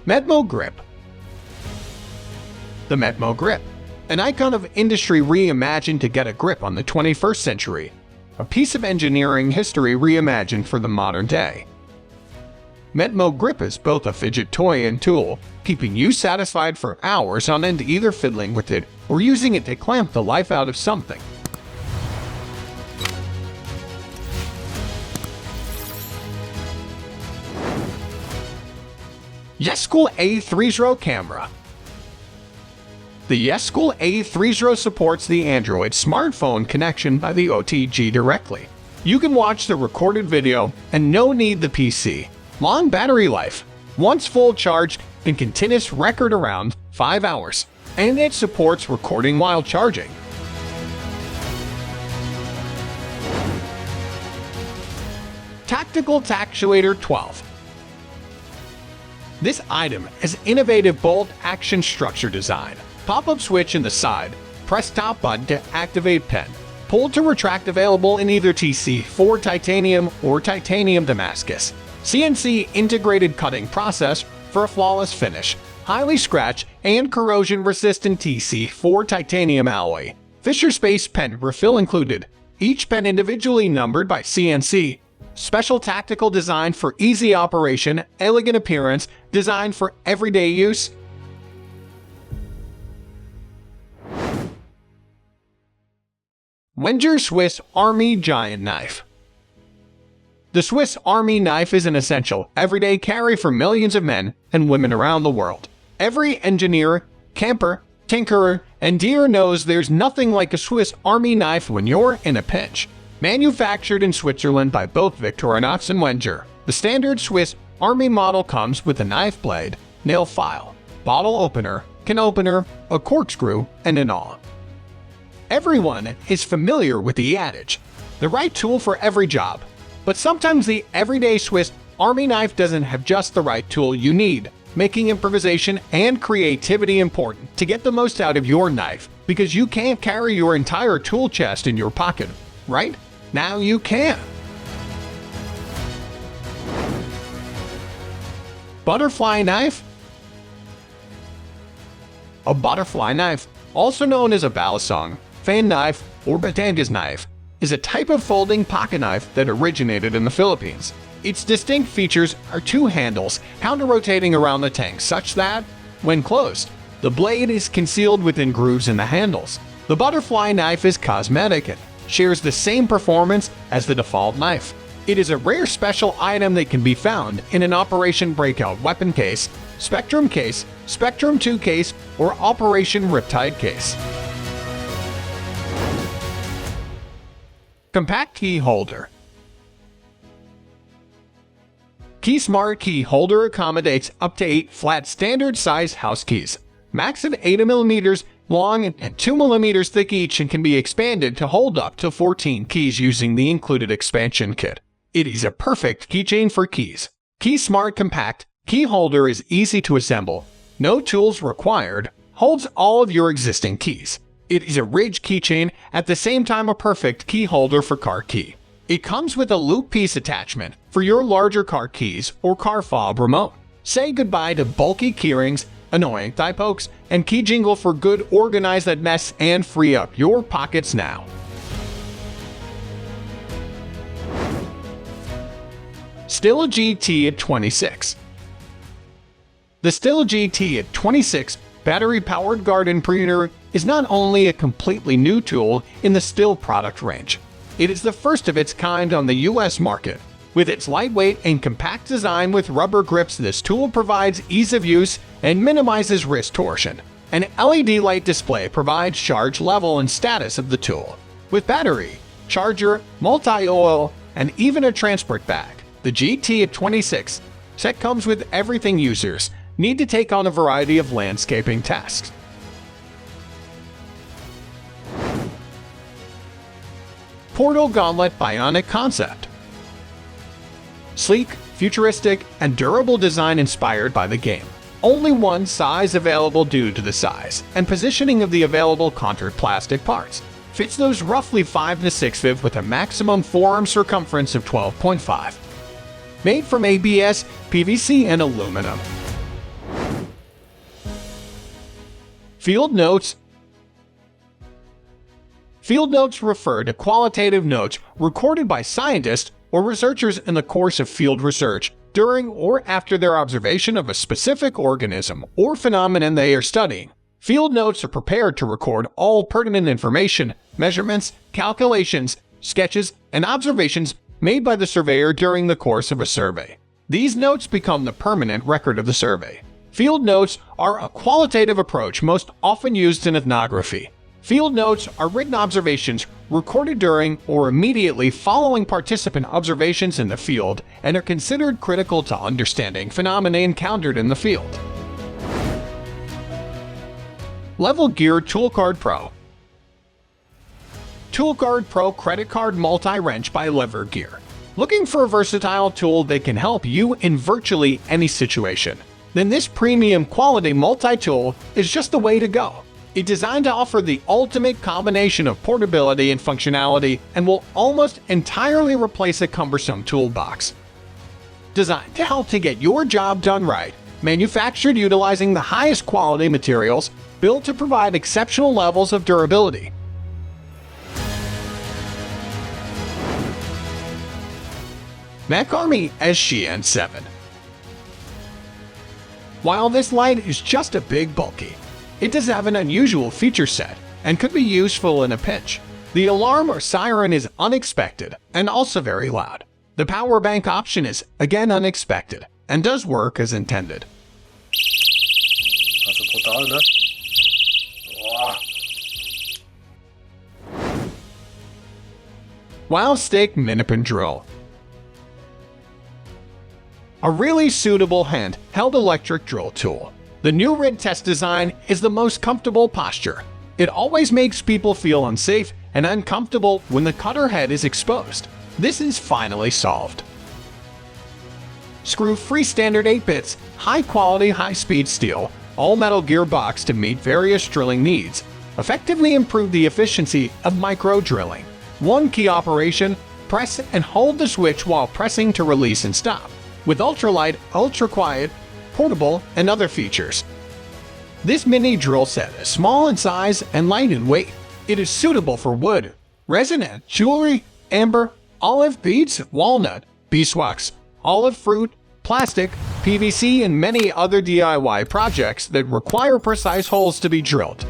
Metmo Grip. The Metmo Grip, an icon of industry reimagined to get a grip on the 21st century, a piece of engineering history reimagined for the modern day. Metmo Grip is both a fidget toy and tool, keeping you satisfied for hours on end, either fiddling with it or using it to clamp the life out of something. Yescool A30 Camera. The Yescool A30 supports the Android smartphone connection by the OTG directly. You can watch the recorded video and no need the PC. Long battery life. Once full charged, can continuous record around 5 hours, and it supports recording while charging. Pen Tactuator 12. This item is innovative bolt-action structure design. Pop-up switch in the side. Press top button to activate pen. Pull to retract, available in either TC4 titanium or titanium Damascus. CNC integrated cutting process for a flawless finish. Highly scratch and corrosion-resistant TC4 titanium alloy. Fisher Space pen refill included. Each pen individually numbered by CNC. Special tactical design for easy operation, elegant appearance, designed for everyday use. Wenger Swiss Army Giant Knife. The Swiss Army knife is an essential, everyday carry for millions of men and women around the world. Every engineer, camper, tinkerer, and dealer knows there's nothing like a Swiss Army knife when you're in a pinch. Manufactured in Switzerland by both Victorinox and Wenger, the standard Swiss Army model comes with a knife blade, nail file, bottle opener, can opener, a corkscrew, and an awl. Everyone is familiar with the adage, the right tool for every job. But sometimes the everyday Swiss Army knife doesn't have just the right tool you need, making improvisation and creativity important to get the most out of your knife, because you can't carry your entire tool chest in your pocket, right? Now you can. Butterfly knife. A butterfly knife, also known as a balisong, fan knife, or batangas knife, is a type of folding pocket knife that originated in the Philippines. Its distinct features are two handles counter-rotating around the tank such that, when closed, the blade is concealed within grooves in the handles. The butterfly knife is cosmetic and shares the same performance as the default knife. It is a rare special item that can be found in an Operation Breakout weapon case, Spectrum case, Spectrum 2 case, or Operation Riptide case. Compact key holder. KeySmart key holder accommodates up to 8 flat standard-size house keys, max of 8 mm long and 2 mm thick each, and can be expanded to hold up to 14 keys using the included expansion kit. It is a perfect keychain for keys. KeySmart compact key holder is easy to assemble, no tools required, holds all of your existing keys. It is a ridge keychain, at the same time a perfect key holder for car key. It comes with a loop piece attachment for your larger car keys or car fob remote. Say goodbye to bulky keyrings, annoying tie pokes, and key jingle for good. Organize that mess and free up your pockets now. Stihl GTA 26. The Stihl GTA 26 battery-powered garden pruner is not only a completely new tool in the Stihl product range, it is the first of its kind on the US market. With its lightweight and compact design with rubber grips, this tool provides ease of use and minimizes wrist torsion. An LED light display provides charge level and status of the tool. With battery, charger, multi-oil, and even a transport bag, the GTA 26 set comes with everything users need to take on a variety of landscaping tasks. Portal Gauntlet Bionic concept. Sleek, futuristic, and durable design inspired by the game. Only one size available due to the size and positioning of the available contoured plastic parts. Fits those roughly 5 to 6 feet with a maximum forearm circumference of 12.5. Made from ABS, PVC, and aluminum. Field notes. Field notes refer to qualitative notes recorded by scientists or researchers in the course of field research during or after their observation of a specific organism or phenomenon they are studying. Field notes are prepared to record all pertinent information, measurements, calculations, sketches, and observations made by the surveyor during the course of a survey. These notes become the permanent record of the survey. Field notes are a qualitative approach most often used in ethnography. Field notes are written observations recorded during or immediately following participant observations in the field and are considered critical to understanding phenomena encountered in the field. Level Gear Toolcard Pro. Toolcard Pro Credit Card Multi-Wrench by Level Gear. Looking for a versatile tool that can help you in virtually any situation? Then this premium quality multi-tool is just the way to go. It's designed to offer the ultimate combination of portability and functionality and will almost entirely replace a cumbersome toolbox. Designed to help to get your job done right, manufactured utilizing the highest quality materials, built to provide exceptional levels of durability. Army SGN 7. While this light is just a big bulky, it does have an unusual feature set and could be useful in a pinch. The alarm or siren is unexpected and also very loud. The power bank option is again unexpected and does work as intended. Wow Stick Minipin Drill. A really suitable hand-held electric drill tool. The new rig test design is the most comfortable posture. It always makes people feel unsafe and uncomfortable when the cutter head is exposed. This is finally solved. Screw-free standard 8-bits, high-quality, high-speed steel, all-metal gearbox to meet various drilling needs. Effectively improve the efficiency of micro-drilling. One key operation, press and hold the switch while pressing to release and stop. With ultralight, ultra-quiet, portable, and other features. This mini drill set is small in size and light in weight. It is suitable for wood, resin, jewelry, amber, olive beads, walnut, beeswax, olive fruit, plastic, PVC, and many other DIY projects that require precise holes to be drilled.